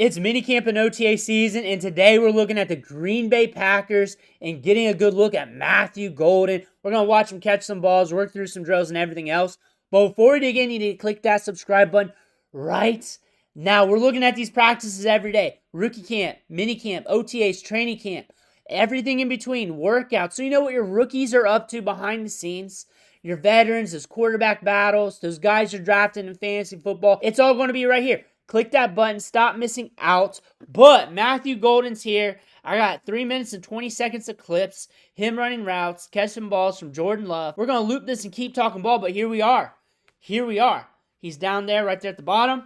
It's minicamp and OTA season, and today we're looking at the Green Bay Packers and getting a good look at Matthew Golden. We're going to watch him catch some balls, work through some drills, and everything else. But before we dig in, you need to click that subscribe button right now. We're looking at these practices every day. Rookie camp, minicamp, OTAs, training camp, everything in between, workouts. So you know what your rookies are up to behind the scenes. Your veterans, those quarterback battles, those guys you're drafting in fantasy football. It's all going to be right here. Click that button. Stop missing out. But Matthew Golden's here. I got 3 minutes and 20 seconds of clips. Him running routes, catching balls from Jordan Love. We're going to loop this and keep talking ball, but here we are. Here we are. He's down there, right there at the bottom.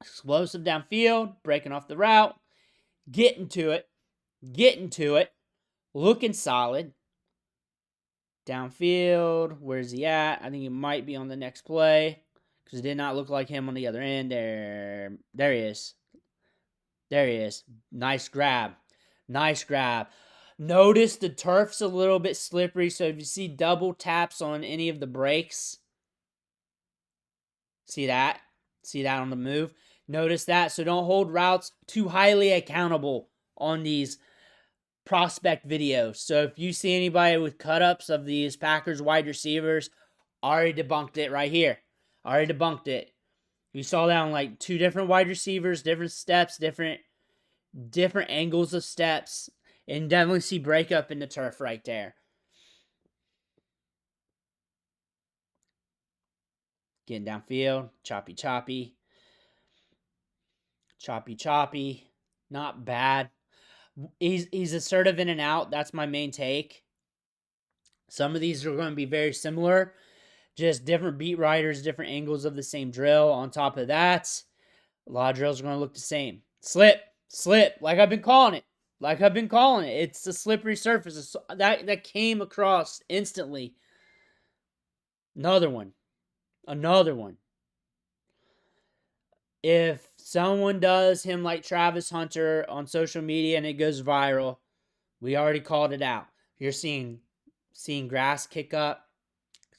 Explosive downfield, breaking off the route. Getting to it. Getting to it. Looking solid. Downfield. Where's he at? I think he might be on the next play. Because it did not look like him on the other end. There he is. There he is. Nice grab. Nice grab. Notice the turf's a little bit slippery, so if you see double taps on any of the brakes, see that? See that on the move? Notice that. So don't hold routes too highly accountable on these prospect videos. So if you see anybody with cut-ups of these Packers wide receivers, already debunked it right here. Already debunked it. We saw that on like 2 different wide receivers, different steps, different angles of steps, and definitely see breakup in the turf right there. Getting downfield, choppy. Not bad. He's assertive in and out. That's my main take. Some of these are going to be very similar. Just different beat writers, different angles of the same drill. On top of that, a lot of drills are going to look the same. Slip, like I've been calling it. It's a slippery surface. That came across instantly. Another one. If someone does him like Travis Hunter on social media and it goes viral, we already called it out. You're seeing grass kick up,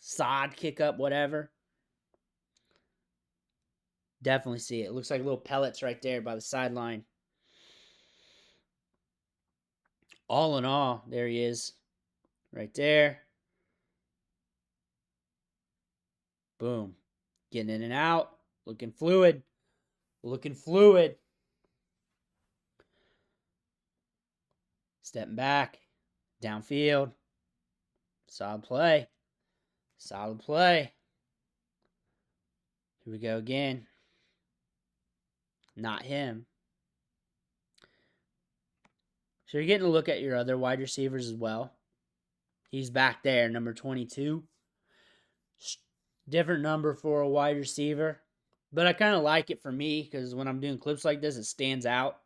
sod kick up, whatever. Definitely see it. It looks like little pellets right there by the sideline. All in all, there he is. Right there. Boom. Getting in and out. Looking fluid. Stepping back. Downfield. Solid play. Here we go again. Not him. So you're getting a look at your other wide receivers as well. He's back there, number 22. Different number for a wide receiver. But I kind of like it for me because when I'm doing clips like this, it stands out.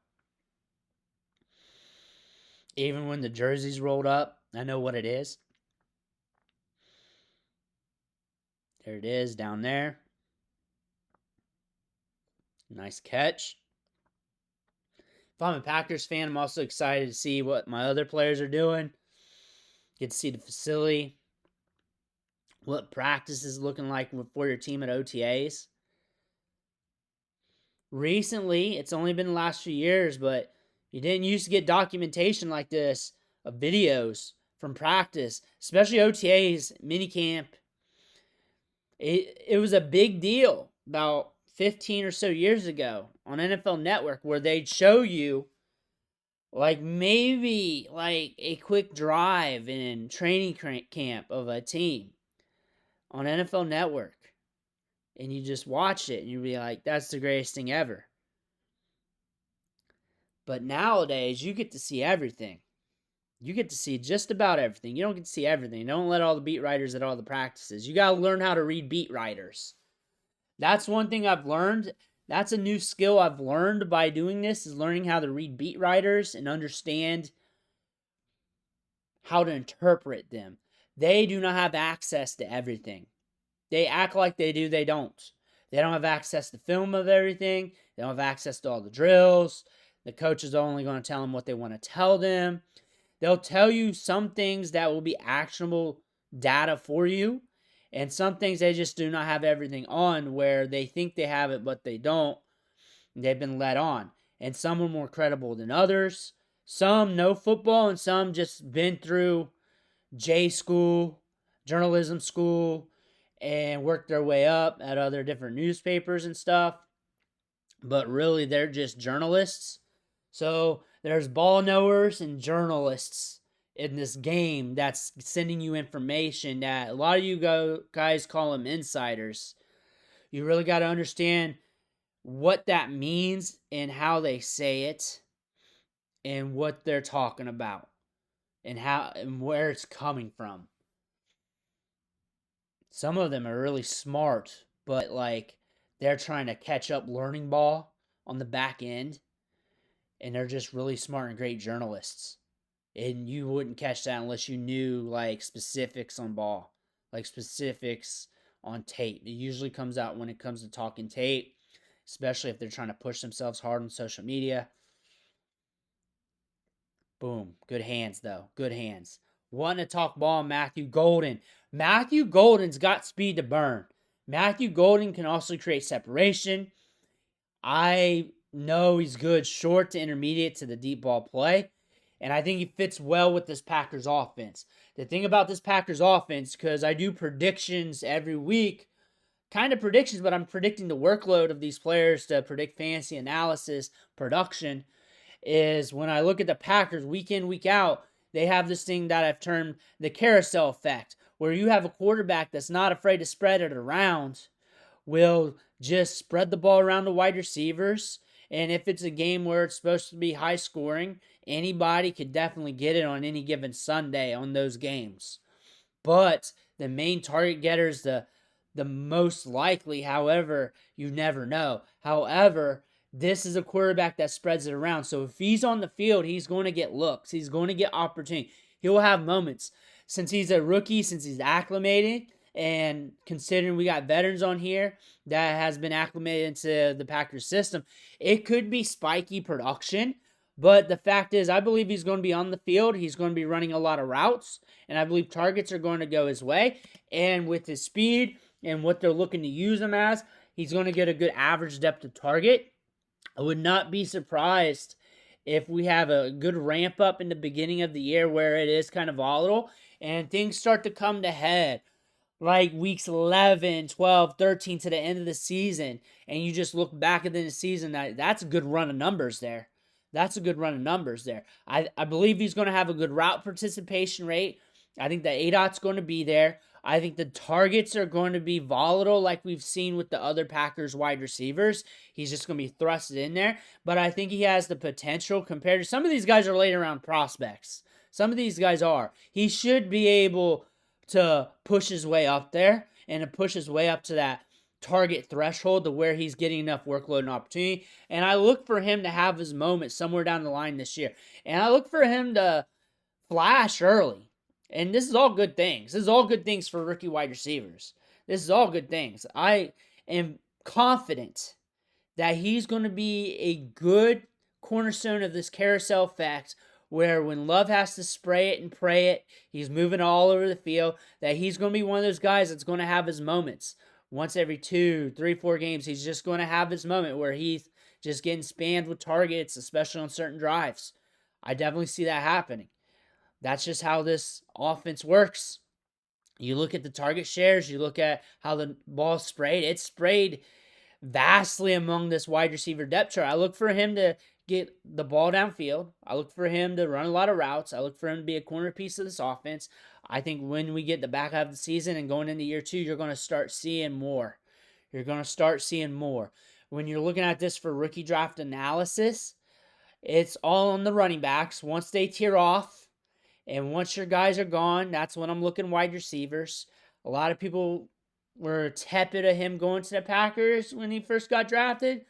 Even when the jersey's rolled up, I know what it is. There it is, down there. Nice catch. If I'm a Packers fan, I'm also excited to see what my other players are doing. Get to see the facility. What practice is looking like for your team at OTAs. Recently, it's only been the last few years, but you didn't used to get documentation like this of videos from practice, especially OTAs, minicamp. It was a big deal about 15 or so years ago on NFL Network where they'd show you like maybe like a quick drive in training camp of a team on NFL Network. And you just watch it and you'd be like, that's the greatest thing ever. But nowadays, you get to see everything. You get to see just about everything. You don't get to see everything. Don't let all the beat writers at all the practices. You got to learn how to read beat writers. That's one thing I've learned. That's a new skill I've learned by doing this, is learning how to read beat writers and understand how to interpret them. They do not have access to everything. They act like they do, they don't. They don't have access to film of everything. They don't have access to all the drills. The coach is only going to tell them what they want to tell them. They'll tell you some things that will be actionable data for you, and some things they just do not have everything on, where they think they have it, but they don't. They've been led on. And some are more credible than others. Some know football, and some just been through J school, journalism school, and worked their way up at other different newspapers and stuff. But really, they're just journalists. So there's ball knowers and journalists in this game that's sending you information that a lot of you guys call them insiders. You really got to understand what that means and how they say it and what they're talking about and how and where it's coming from. Some of them are really smart, but like they're trying to catch up learning ball on the back end, and they're just really smart and great journalists. And you wouldn't catch that unless you knew like specifics on ball, like specifics on tape. It usually comes out when it comes to talking tape, especially if they're trying to push themselves hard on social media. Boom. Good hands, though. Good hands. Wanting to talk ball, Matthew Golden. Matthew Golden's got speed to burn. Matthew Golden can also create separation. I know he's good short to intermediate to the deep ball play. And I think he fits well with this Packers offense. The thing about this Packers offense, because I do predictions every week, kind of predictions, but I'm predicting the workload of these players to predict fantasy analysis, production, is when I look at the Packers week in, week out, they have this thing that I've termed the carousel effect, where you have a quarterback that's not afraid to spread it around, will just spread the ball around the wide receivers. And if it's a game where it's supposed to be high scoring, anybody could definitely get it on any given Sunday on those games. But the main target getter is the most likely. However, you never know. However, this is a quarterback that spreads it around. So if he's on the field, he's going to get looks. He's going to get opportunity. He'll have moments. Since he's a rookie, since he's acclimated, and considering we got veterans on here that has been acclimated into the Packers system, it could be spiky production. But the fact is, I believe he's going to be on the field. He's going to be running a lot of routes, and I believe targets are going to go his way. And with his speed and what they're looking to use him as, he's going to get a good average depth of target. I would not be surprised if we have a good ramp up in the beginning of the year where it is kind of volatile and things start to come to head, like weeks 11, 12, 13 to the end of the season, and you just look back at the season, that's a good run of numbers there. That's a good run of numbers there. I believe he's going to have a good route participation rate. I think the ADOT's going to be there. I think the targets are going to be volatile like we've seen with the other Packers wide receivers. He's just going to be thrusted in there. But I think he has the potential compared to some of these guys are later round prospects. Some of these guys are. He should be able to push his way up there and to push his way up to that target threshold to where he's getting enough workload and opportunity. And I look for him to have his moment somewhere down the line this year. And I look for him to flash early. And this is all good things. This is all good things for rookie wide receivers. This is all good things. I am confident that he's going to be a good cornerstone of this carousel effect where when Love has to spray it and pray it, he's moving all over the field, that he's going to be one of those guys that's going to have his moments. Once every 2, 3, 4 games, he's just going to have his moment where he's just getting spammed with targets, especially on certain drives. I definitely see that happening. That's just how this offense works. You look at the target shares, you look at how the ball's sprayed. It's sprayed vastly among this wide receiver depth chart. I look for him to get the ball downfield. I look for him to run a lot of routes. I look for him to be a corner piece of this offense. I think when we get the back half of the season and going into year 2, you're going to start seeing more. You're going to start seeing more. When you're looking at this for rookie draft analysis, it's all on the running backs. Once they tear off, and once your guys are gone, that's when I'm looking wide receivers. A lot of people were tepid of him going to the Packers when he first got drafted.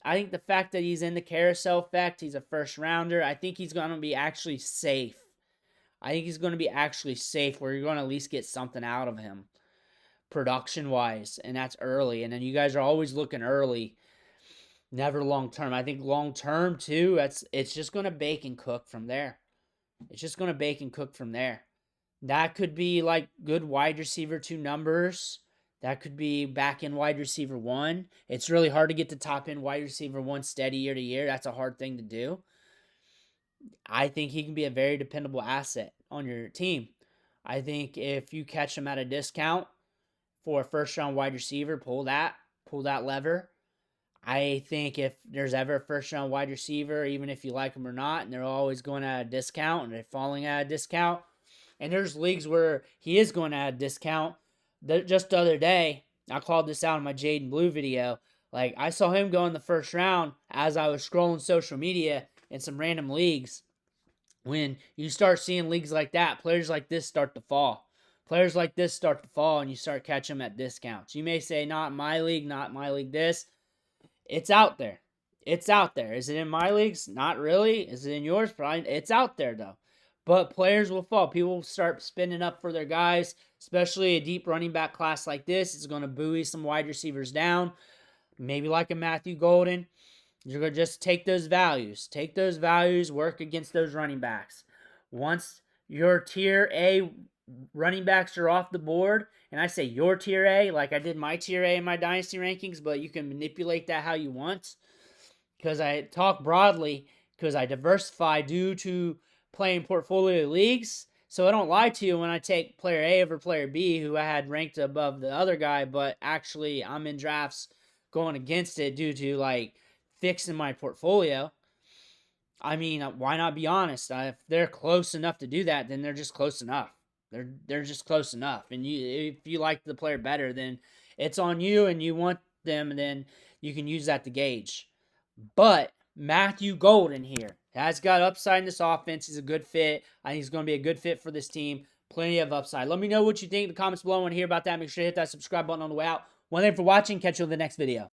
I think the fact that he's in the carousel effect, he's a first rounder, I think he's going to be actually safe. I think he's going to be actually safe where you're going to at least get something out of him production-wise, and that's early. And then you guys are always looking early, never long-term. I think long-term, too, it's just going to bake and cook from there. It's just going to bake and cook from there. That could be like good wide receiver 2 numbers. That could be back in wide receiver 1. It's really hard to get the top end wide receiver 1 steady year to year. That's a hard thing to do. I think he can be a very dependable asset on your team. I think if you catch him at a discount for a first round wide receiver, pull that lever. I think if there's ever a first round wide receiver, even if you like them or not, and they're always going at a discount and they're falling at a discount, and there's leagues where he is going at a discount. Just the other day, I called this out in my Jaden Blue video. Like, I saw him go in the first round as I was scrolling social media in some random leagues. When you start seeing leagues like that, players like this start to fall. Players like this start to fall, and you start catching them at discounts. You may say, not my league, this. It's out there. It's out there. Is it in my leagues? Not really. Is it in yours? Probably. It's out there, though. But players will fall. People will start spending up for their guys, especially a deep running back class like this. It's going to buoy some wide receivers down, maybe like a Matthew Golden. You're going to just take those values. Take those values, work against those running backs. Once your tier A running backs are off the board, and I say your tier A, like I did my tier A in my dynasty rankings, but you can manipulate that how you want. Because I talk broadly, because I diversify due to playing portfolio leagues. So I don't lie to you when I take player A over player B, who I had ranked above the other guy, but actually I'm in drafts going against it due to like fixing my portfolio. I mean, why not be honest? If they're close enough to do that, then they're just close enough. They're just close enough. And if you like the player better, then it's on you, and you want them, then you can use that to gauge. But Matthew Golden here has got upside in this offense. He's a good fit. I think he's going to be a good fit for this team. Plenty of upside. Let me know what you think in the comments below. I want to hear about that. Make sure to hit that subscribe button on the way out. One thing for watching. Catch you in the next video.